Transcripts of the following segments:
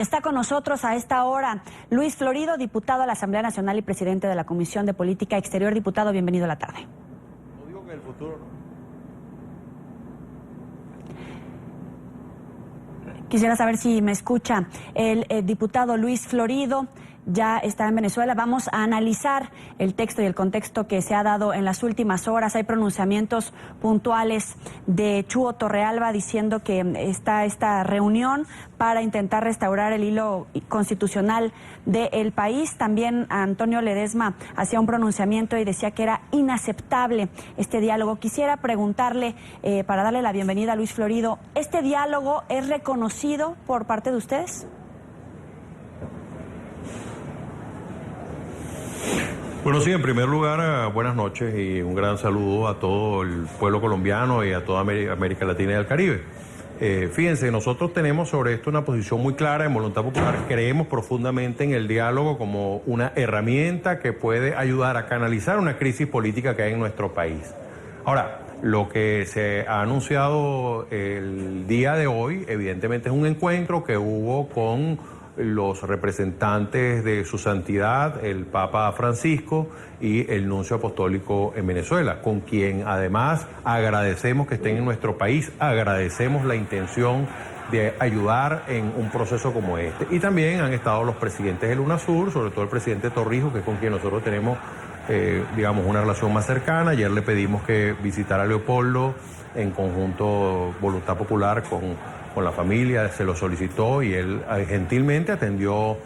Está con nosotros a esta hora Luis Florido, diputado a la Asamblea Nacional y presidente de la Comisión de Política Exterior. Diputado, bienvenido a la tarde. No digo que en el futuro no. Quisiera saber si me escucha el diputado Luis Florido. Ya está en Venezuela. Vamos a analizar el texto y el contexto que se ha dado en las últimas horas. Hay pronunciamientos puntuales de Chuo Torrealba diciendo que está esta reunión para intentar restaurar el hilo constitucional del país. También Antonio Ledesma hacía un pronunciamiento y decía que era inaceptable este diálogo. Quisiera preguntarle, para darle la bienvenida a Luis Florido, ¿este diálogo es reconocido por parte de ustedes? Bueno, sí, en primer lugar, buenas noches y un gran saludo a todo el pueblo colombiano y a toda América Latina y el Caribe. Fíjense, nosotros tenemos sobre esto una posición muy clara. En Voluntad Popular creemos profundamente en el diálogo como una herramienta que puede ayudar a canalizar una crisis política que hay en nuestro país. Ahora, lo que se ha anunciado el día de hoy, evidentemente es un encuentro que hubo con los representantes de su santidad, el Papa Francisco y el nuncio apostólico en Venezuela, con quien además agradecemos que estén en nuestro país, agradecemos la intención de ayudar en un proceso como este. Y también han estado los presidentes del UNASUR, sobre todo el presidente Torrijos, que es con quien nosotros tenemos, digamos, una relación más cercana. Ayer le pedimos que visitara a Leopoldo en conjunto Voluntad Popular con la familia, se lo solicitó y él gentilmente atendió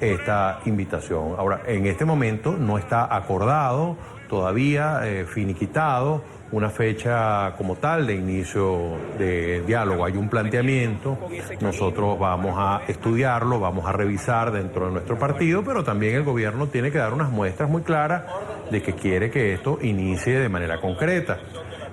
esta invitación. Ahora, en este momento no está acordado todavía, finiquitado, una fecha como tal de inicio de diálogo. Hay un planteamiento, nosotros vamos a estudiarlo, vamos a revisar dentro de nuestro partido, pero también el gobierno tiene que dar unas muestras muy claras de que quiere que esto inicie de manera concreta.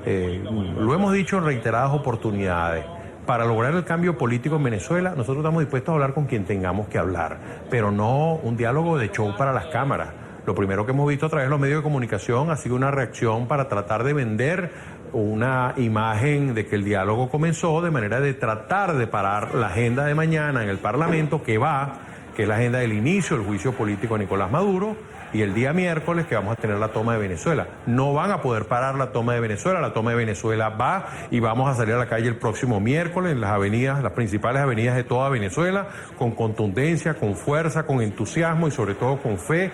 Lo hemos dicho en reiteradas oportunidades. Para lograr el cambio político en Venezuela, nosotros estamos dispuestos a hablar con quien tengamos que hablar, pero no un diálogo de show para las cámaras. Lo primero que hemos visto a través de los medios de comunicación ha sido una reacción para tratar de vender una imagen de que el diálogo comenzó, de manera de tratar de parar la agenda de mañana en el Parlamento, que es la agenda del inicio del juicio político a Nicolás Maduro, y el día miércoles que vamos a tener la toma de Venezuela. No van a poder parar la toma de Venezuela va y vamos a salir a la calle el próximo miércoles en las avenidas, las principales avenidas de toda Venezuela, con contundencia, con fuerza, con entusiasmo y sobre todo con fe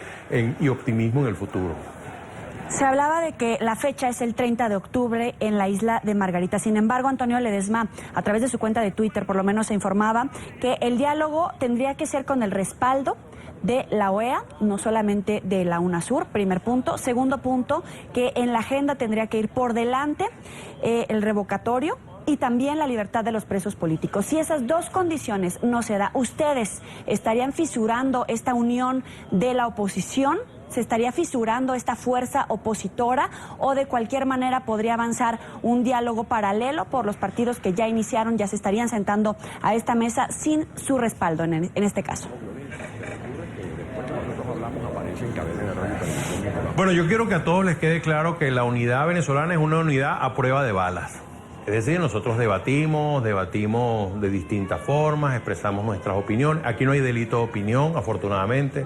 y optimismo en el futuro. Se hablaba de que la fecha es el 30 de octubre en la isla de Margarita. Sin embargo, Antonio Ledesma, a través de su cuenta de Twitter, por lo menos se informaba que el diálogo tendría que ser con el respaldo de la OEA, no solamente de la UNASUR, primer punto. Segundo punto, que en la agenda tendría que ir por delante el revocatorio y también la libertad de los presos políticos. Si esas dos condiciones no se da, ¿ustedes estarían fisurando esta unión de la oposición? ¿Se estaría fisurando esta fuerza opositora o de cualquier manera podría avanzar un diálogo paralelo por los partidos que ya iniciaron, ya se estarían sentando a esta mesa sin su respaldo en este caso? Bueno, yo quiero que a todos les quede claro que la unidad venezolana es una unidad a prueba de balas. Es decir, nosotros debatimos de distintas formas, expresamos nuestras opiniones. Aquí no hay delito de opinión, afortunadamente,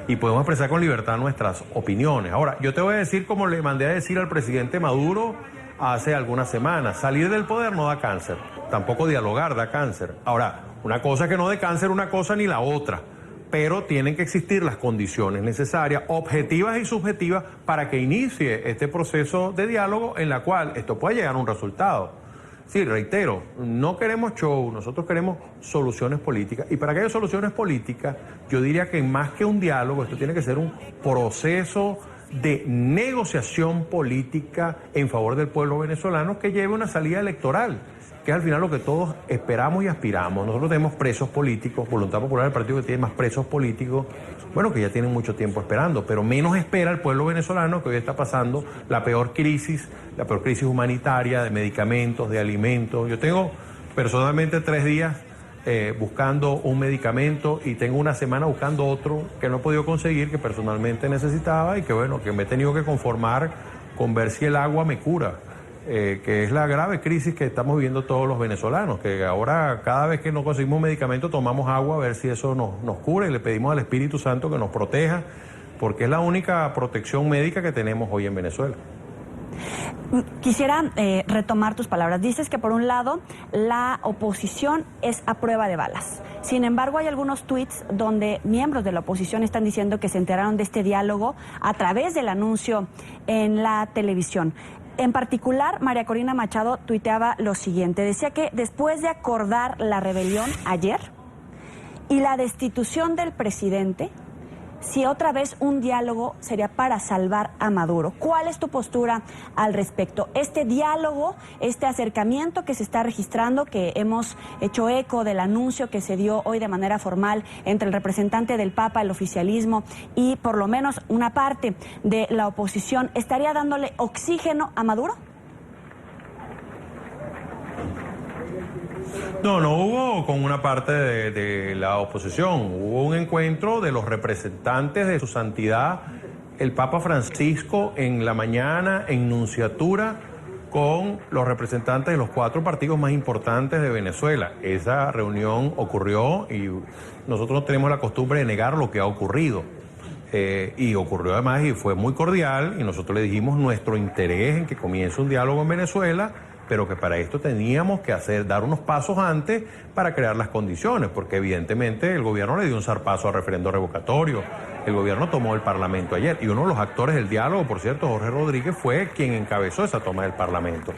y podemos expresar con libertad nuestras opiniones. Ahora, yo te voy a decir, como le mandé a decir al presidente Maduro hace algunas semanas, salir del poder no da cáncer, tampoco dialogar da cáncer. Ahora, una cosa es que no dé cáncer una cosa ni la otra, pero tienen que existir las condiciones necesarias, objetivas y subjetivas, para que inicie este proceso de diálogo en la cual esto pueda llegar a un resultado. Sí, reitero, no queremos show, nosotros queremos soluciones políticas. Y para que haya soluciones políticas, yo diría que más que un diálogo, esto tiene que ser un proceso de negociación política en favor del pueblo venezolano que lleve una salida electoral, que es al final lo que todos esperamos y aspiramos. Nosotros tenemos presos políticos, Voluntad Popular, el partido que tiene más presos políticos, bueno, que ya tienen mucho tiempo esperando, pero menos espera el pueblo venezolano, que hoy está pasando la peor crisis humanitaria, de medicamentos, de alimentos. Yo tengo personalmente 3 días buscando un medicamento y tengo una semana buscando otro que no he podido conseguir, que personalmente necesitaba y que bueno, que me he tenido que conformar con ver si el agua me cura. que es la grave crisis que estamos viviendo todos los venezolanos, que ahora cada vez que no conseguimos medicamento tomamos agua a ver si eso nos cura y le pedimos al Espíritu Santo que nos proteja, porque es la única protección médica que tenemos hoy en Venezuela. Quisiera retomar tus palabras. Dices que por un lado la oposición es a prueba de balas. Sin embargo, hay algunos tuits donde miembros de la oposición están diciendo que se enteraron de este diálogo a través del anuncio en la televisión. En particular, María Corina Machado tuiteaba lo siguiente. Decía que después de acordar la rebelión ayer y la destitución del presidente, si otra vez un diálogo sería para salvar a Maduro. ¿Cuál es tu postura al respecto? Este diálogo, este acercamiento que se está registrando, que hemos hecho eco del anuncio que se dio hoy de manera formal entre el representante del Papa, el oficialismo y por lo menos una parte de la oposición, ¿estaría dándole oxígeno a Maduro? No hubo con una parte de la oposición, hubo un encuentro de los representantes de su santidad, el Papa Francisco, en la mañana en nunciatura con los representantes de los 4 partidos más importantes de Venezuela. Esa reunión ocurrió y nosotros no tenemos la costumbre de negar lo que ha ocurrido. Y ocurrió además y fue muy cordial y nosotros le dijimos nuestro interés en que comience un diálogo en Venezuela, pero que para esto teníamos que dar unos pasos antes para crear las condiciones, porque evidentemente el gobierno le dio un zarpazo al referendo revocatorio, el gobierno tomó el Parlamento ayer, y uno de los actores del diálogo, por cierto, Jorge Rodríguez, fue quien encabezó esa toma del Parlamento.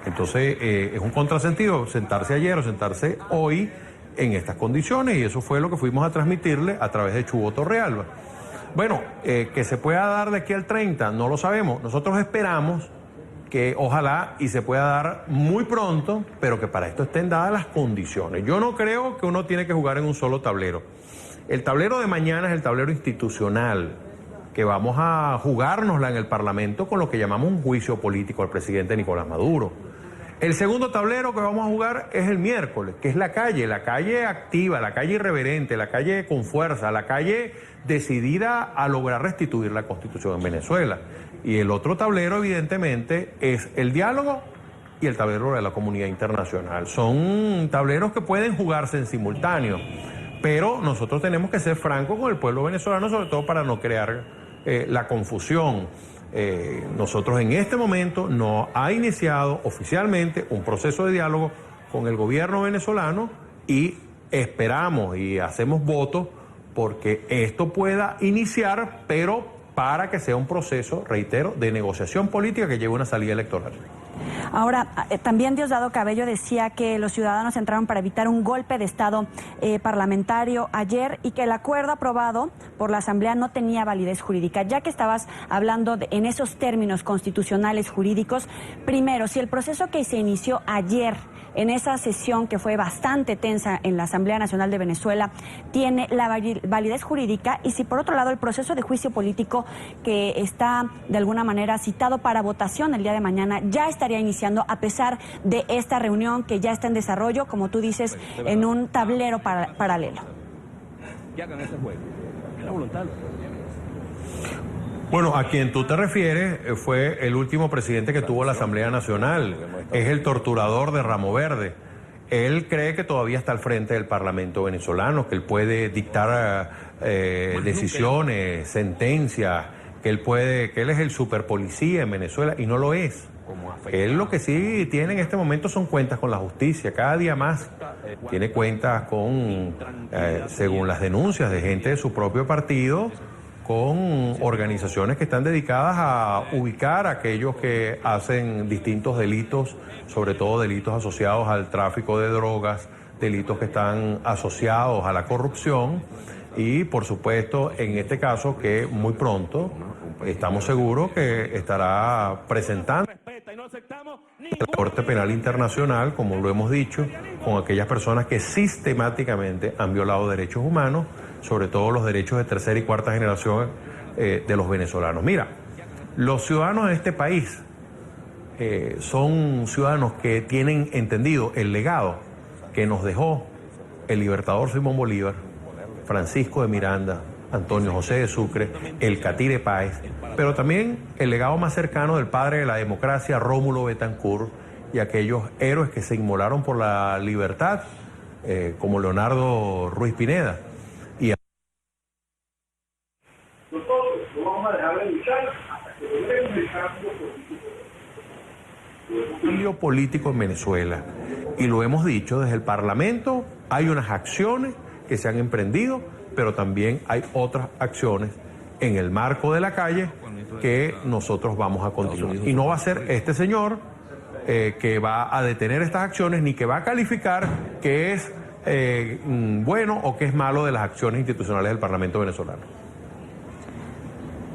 Entonces, es un contrasentido sentarse ayer o sentarse hoy en estas condiciones, y eso fue lo que fuimos a transmitirle a través de Chubo Torrealba. Bueno, que se pueda dar de aquí al 30, no lo sabemos. Nosotros esperamos que ojalá y se pueda dar muy pronto, pero que para esto estén dadas las condiciones. Yo no creo que uno tiene que jugar en un solo tablero. El tablero de mañana es el tablero institucional, que vamos a jugárnosla en el Parlamento con lo que llamamos un juicio político al presidente Nicolás Maduro. El segundo tablero que vamos a jugar es el miércoles, que es la calle activa, la calle irreverente, la calle con fuerza, la calle decidida a lograr restituir la Constitución en Venezuela. Y el otro tablero, evidentemente, es el diálogo y el tablero de la comunidad internacional. Son tableros que pueden jugarse en simultáneo, pero nosotros tenemos que ser francos con el pueblo venezolano, sobre todo para no crear la confusión. Nosotros en este momento no ha iniciado oficialmente un proceso de diálogo con el gobierno venezolano y esperamos y hacemos votos porque esto pueda iniciar, pero para que sea un proceso, reitero, de negociación política que lleve una salida electoral. Ahora, también Diosdado Cabello decía que los ciudadanos entraron para evitar un golpe de Estado parlamentario ayer y que el acuerdo aprobado por la Asamblea no tenía validez jurídica. Ya que estabas hablando en esos términos constitucionales jurídicos, primero, si el proceso que se inició ayer en esa sesión que fue bastante tensa en la Asamblea Nacional de Venezuela tiene la validez jurídica, y si por otro lado el proceso de juicio político que está de alguna manera citado para votación el día de mañana ya estaría iniciando a pesar de esta reunión que ya está en desarrollo, como tú dices, en un tablero paralelo. Ya con ese juego, era voluntario. Bueno, a quien tú te refieres fue el último presidente que tuvo la Asamblea Nacional. Es el torturador de Ramo Verde. Él cree que todavía está al frente del Parlamento venezolano, que él puede dictar decisiones, sentencias, que él es el superpolicía en Venezuela, y no lo es. Él lo que sí tiene en este momento son cuentas con la justicia, cada día más tiene cuentas con, según las denuncias de gente de su propio partido, con organizaciones que están dedicadas a ubicar a aquellos que hacen distintos delitos, sobre todo delitos asociados al tráfico de drogas, delitos que están asociados a la corrupción, y por supuesto en este caso que muy pronto estamos seguros que estará presentando la Corte Penal Internacional, como lo hemos dicho, con aquellas personas que sistemáticamente han violado derechos humanos, sobre todo los derechos de tercera y cuarta generación de los venezolanos. Mira, los ciudadanos de este país son ciudadanos que tienen entendido el legado que nos dejó el libertador Simón Bolívar, Francisco de Miranda, Antonio José de Sucre, el Catire Páez, pero también el legado más cercano del padre de la democracia, Rómulo Betancourt, y aquellos héroes que se inmolaron por la libertad, como Leonardo Ruiz Pineda. Y nosotros no vamos a dejar de luchar hasta que logremos el cambio político en Venezuela. Y lo hemos dicho desde el Parlamento, hay unas acciones que se han emprendido, pero también hay otras acciones en el marco de la calle que nosotros vamos a continuar. Y no va a ser este señor que va a detener estas acciones ni que va a calificar que es bueno o que es malo de las acciones institucionales del Parlamento venezolano.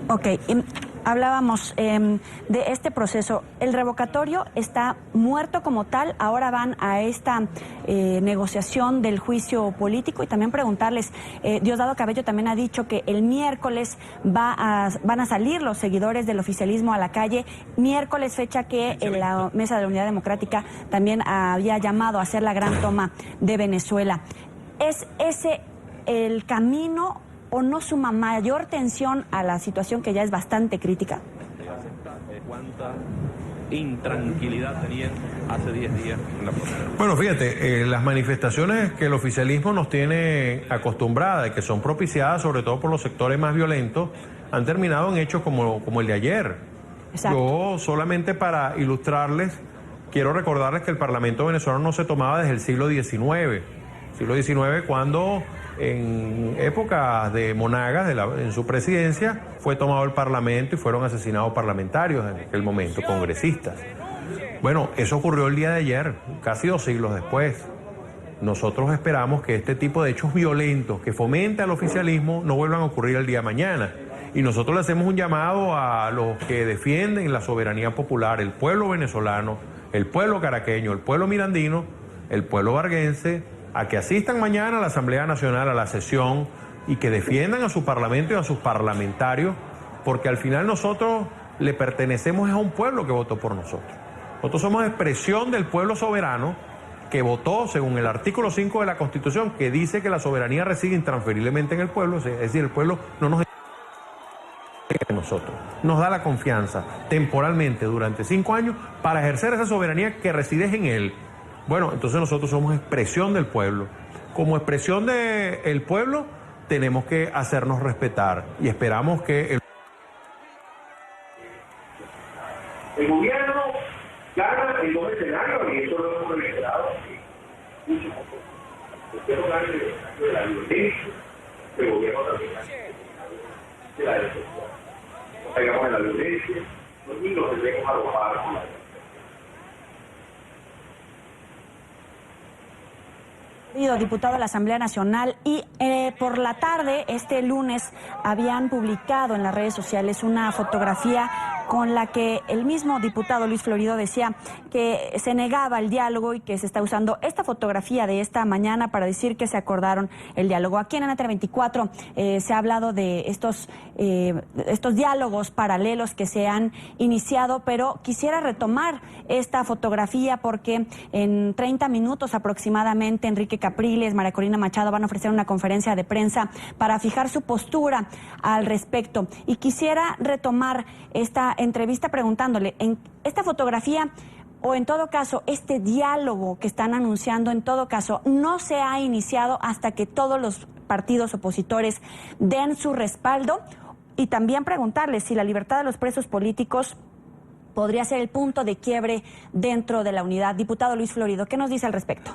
Ok, hablábamos de este proceso. El revocatorio está muerto como tal. Ahora van a esta negociación del juicio político y también preguntarles, Diosdado Cabello también ha dicho que el miércoles van a salir los seguidores del oficialismo a la calle. Miércoles, fecha que la Mesa de la Unidad Democrática también había llamado a hacer la gran toma de Venezuela. ¿Es ese el camino o no suma mayor tensión a la situación que ya es bastante crítica? ¿Cuánta intranquilidad tenían hace 10 días en la frontera? Bueno, fíjate, las manifestaciones que el oficialismo nos tiene acostumbrada y que son propiciadas sobre todo por los sectores más violentos, han terminado en hechos como el de ayer. Exacto. Yo solamente para ilustrarles, quiero recordarles que el Parlamento venezolano no se tomaba desde el siglo XIX. Siglo XIX, cuando en épocas de Monagas, en su presidencia, fue tomado el Parlamento y fueron asesinados parlamentarios en aquel momento, congresistas. Bueno, eso ocurrió el día de ayer, casi 2 siglos después. Nosotros esperamos que este tipo de hechos violentos que fomenta el oficialismo no vuelvan a ocurrir el día de mañana. Y nosotros le hacemos un llamado a los que defienden la soberanía popular, el pueblo venezolano, el pueblo caraqueño, el pueblo mirandino, el pueblo varguense, a que asistan mañana a la Asamblea Nacional, a la sesión, y que defiendan a su parlamento y a sus parlamentarios, porque al final nosotros le pertenecemos a un pueblo que votó por nosotros. Nosotros somos expresión del pueblo soberano que votó según el artículo 5 de la Constitución, que dice que la soberanía reside intransferiblemente en el pueblo, es decir, el pueblo no nos nosotros, nos da la confianza temporalmente durante 5 años para ejercer esa soberanía que reside en él. Bueno, entonces nosotros somos expresión del pueblo. Como expresión del pueblo tenemos que hacernos respetar y esperamos que el gobierno gana en 2 escenarios y eso lo hemos reiterado mucho. El gobierno gana en el escenario de la violencia, el gobierno también gana de la destrucción. No caigamos en la violencia, ni nos debemos arrojar con la diputado de la Asamblea Nacional, y por la tarde, este lunes, habían publicado en las redes sociales una fotografía con la que el mismo diputado Luis Florido decía que se negaba el diálogo y que se está usando esta fotografía de esta mañana para decir que se acordaron el diálogo. Aquí en Antena 24 se ha hablado de estos diálogos paralelos que se han iniciado, pero quisiera retomar esta fotografía porque en 30 minutos aproximadamente Enrique Capriles, María Corina Machado van a ofrecer una conferencia de prensa para fijar su postura al respecto. Y quisiera retomar esta entrevista preguntándole, en esta fotografía o en todo caso este diálogo que están anunciando, en todo caso no se ha iniciado hasta que todos los partidos opositores den su respaldo, y también preguntarle si la libertad de los presos políticos podría ser el punto de quiebre dentro de la unidad. Diputado Luis Florido, ¿qué nos dice al respecto?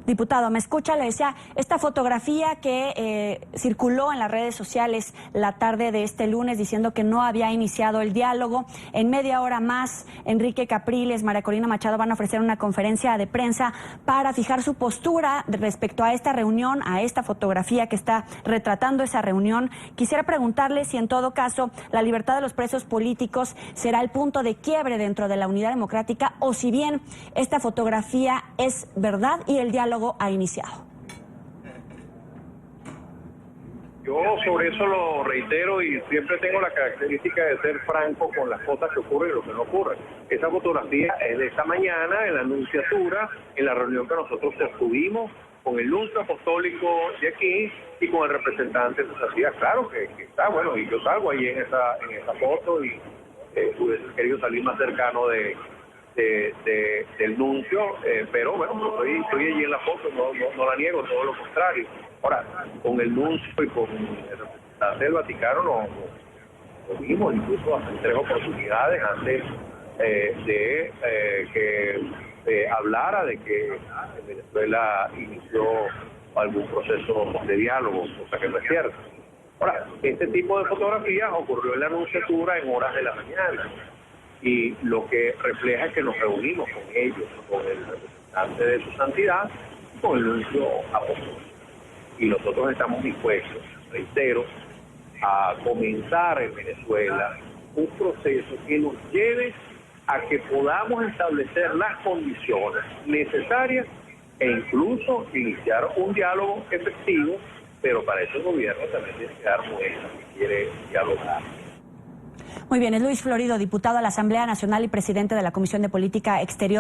Diputado, ¿me escucha? Le decía, esta fotografía que circuló en las redes sociales la tarde de este lunes diciendo que no había iniciado el diálogo. En media hora más, Enrique Capriles, María Corina Machado van a ofrecer una conferencia de prensa para fijar su postura respecto a esta reunión, a esta fotografía que está retratando esa reunión. Quisiera preguntarle si en todo caso la libertad de los presos políticos será el punto de quiebre dentro de la unidad democrática, o si bien esta fotografía es verdad y el diálogo ha iniciado. Yo sobre eso lo reitero y siempre tengo la característica de ser franco con las cosas que ocurren y lo que no ocurren. Esa fotografía es de esta mañana en la Anunciatura, en la reunión que nosotros sostuvimos con el nuncio apostólico de aquí y con el representante de Sociedad. Claro que está, bueno, y yo salgo ahí en esa foto y hubiese querido salir más cercano del nuncio, pero bueno, estoy allí en la foto, no la niego, todo lo contrario. Ahora, con el nuncio y con el representante del Vaticano lo vimos incluso hace 3 oportunidades antes de que hablara de que Venezuela inició algún proceso de diálogo, cosa que no es cierto. Ahora, este tipo de fotografías ocurrió en la Anunciatura en horas de la mañana y lo que refleja es que nos reunimos con ellos, con el representante de su santidad y con el nuncio apostólico. Y nosotros estamos dispuestos, reitero, a comenzar en Venezuela un proceso que nos lleve a que podamos establecer las condiciones necesarias e incluso iniciar un diálogo efectivo, pero para eso el gobierno también tiene que dar muestra que quiere dialogar. Muy bien, es Luis Florido, diputado a la Asamblea Nacional y presidente de la Comisión de Política Exterior.